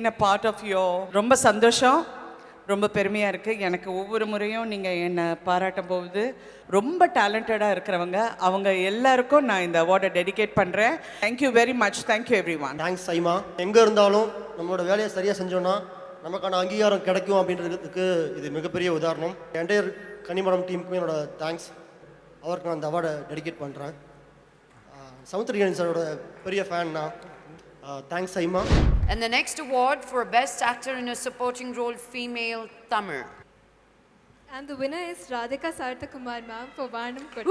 been a part of your ரொம்ப சந்தோஷம், ரொம்ப பெருமையாக இருக்குது. எனக்கு ஒவ்வொரு முறையும் நீங்கள் என்னை பாராட்டும் போது ரொம்ப டேலண்டடாக இருக்கிறவங்க அவங்க எல்லாருக்கும் நான் இந்த அவார்டை டெடிகேட் பண்ணுறேன். Thank you very much. Thank you every one. Thanks SIMA. எங்கே இருந்தாலும் நம்மளோட வேலையை சரியாக செஞ்சோன்னா நமக்கான அங்கீகாரம் கிடைக்கும் அப்படின்றதுக்கு இது மிகப்பெரிய உதாரணம். என்டையர் கனிமடம் டீமுக்கும் என்னோட தேங்க்ஸ். அவருக்கு நான் அந்த அவார்டை டெடிகேட் பண்ணுறேன். சமுத்திரகணி சாரோட பெரிய ஃபேன் நான். Thanks, Saima. And the next award for Best Actor in a Supporting Role Female Tamil. And the winner is Radhika Sarthakumar ma'am for Varnam Kotta.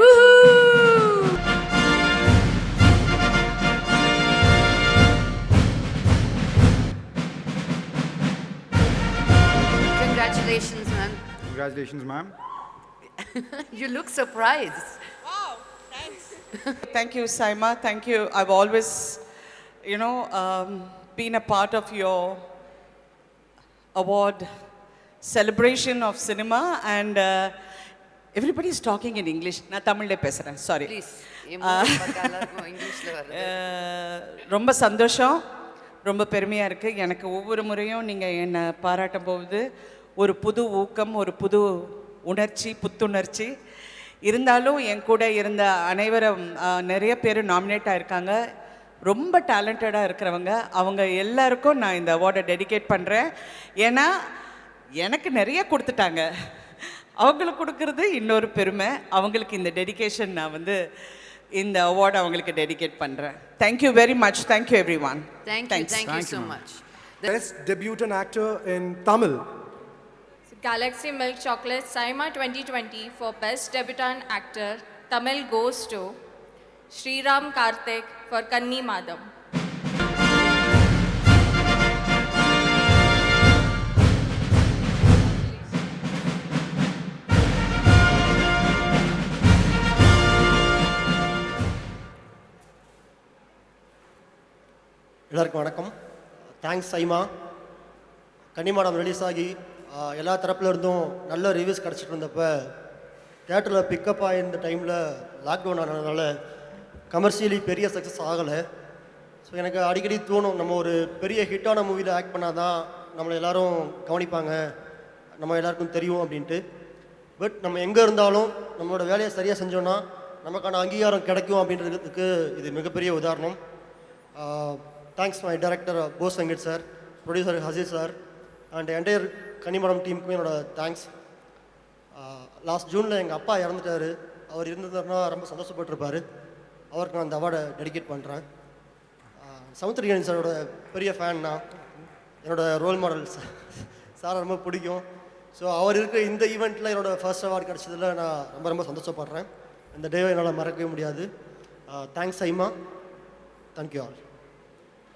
Congratulations, ma'am. Congratulations, ma'am. You look surprised. Wow, thanks. Thank you, Saima. Thank you. I've always been a part of your award celebration of cinema and everybody is talking in English. Na Tamil le pesren, sorry. Please. English la varudhu. ரொம்ப சந்தோஷம், ரொம்ப பெருமையாக இருக்குது. எனக்கு ஒவ்வொரு முறையும் நீங்கள் என்னை பாராட்டும் போது ஒரு புது ஊக்கம், ஒரு புது உணர்ச்சி, புத்துணர்ச்சி இருந்தாலும் என் கூட இருந்த அனைவரும் நிறைய பேர் நாமினேட் ஆகிருக்காங்க. ரொம்ப டேலண்டடாக இருக்கிறவங்க அவங்க எல்லாருக்கும் நான் இந்த அவார்டை டெடிகேட் பண்ணுறேன். ஏன்னா எனக்கு நிறைய கொடுத்துட்டாங்க, அவங்களுக்கு கொடுக்கறது இன்னொரு பெருமை. அவங்களுக்கு இந்த டெடிகேஷன் நான் இந்த அவார்டை அவங்களுக்கு டெடிகேட் பண்ணுறேன். Thank you very much. Thank you every one. Thank you so much. Best debutant actor in Tamil. Galaxy Milk Chocolate Saima 2020 for Best Debutant Actor Tamil goes to Sriram Karthik for Kanni Madam. எல்லாருக்கும் வணக்கம். Thanks SIMA. கன்னிமாடம் release ஆகி எல்லா தரப்புல இருந்தும் நல்ல reviews கிடச்சிட்டு இருந்தப்போ தேட்டரில் pickup ஆகிருந்த டைமில் லாக்டவுன் ஆனதுனால கமர்ஷியலி பெரிய சக்ஸஸ் ஆகலை. ஸோ எனக்கு அடிக்கடி தோணும், நம்ம ஒரு பெரிய ஹிட்டான மூவியில் ஆக்ட் பண்ணால் தான் நம்மளை எல்லோரும் கவனிப்பாங்க, நம்ம எல்லாருக்கும் தெரியும் அப்படின்ட்டு. பட் நம்ம எங்கே இருந்தாலும் நம்மளோட வேலையை சரியாக செஞ்சோன்னா நமக்கான அங்கீகாரம் கிடைக்கும் அப்படின்றதுக்கு இது மிகப்பெரிய உதாரணம். Thanks my director Bose Venkat sir, producer Haseez sir and entire Kanimadam டீமுக்கும் என்னோட தேங்க்ஸ். லாஸ்ட் ஜூனில் எங்கள் அப்பா இறந்துட்டார். அவர் இருந்ததுன்னா ரொம்ப சந்தோஷப்பட்டிருப்பார். அவருக்கு நான் அந்த அவார்டை டெடிகேட் பண்ணுறேன். சமுத்திரகணி சாரோட பெரிய ஃபேன் நான். என்னோடய ரோல் மாடல் சாரை ரொம்ப பிடிக்கும். ஸோ அவர் இருக்கிற இந்த ஈவெண்ட்டில் என்னோடய ஃபர்ஸ்ட் அவார்டு கிடச்சதில் நான் ரொம்ப ரொம்ப சந்தோஷப்படுறேன். இந்த டேவை என்னால் மறக்கவே முடியாது. தேங்க்ஸ் சைமா. Thank you all.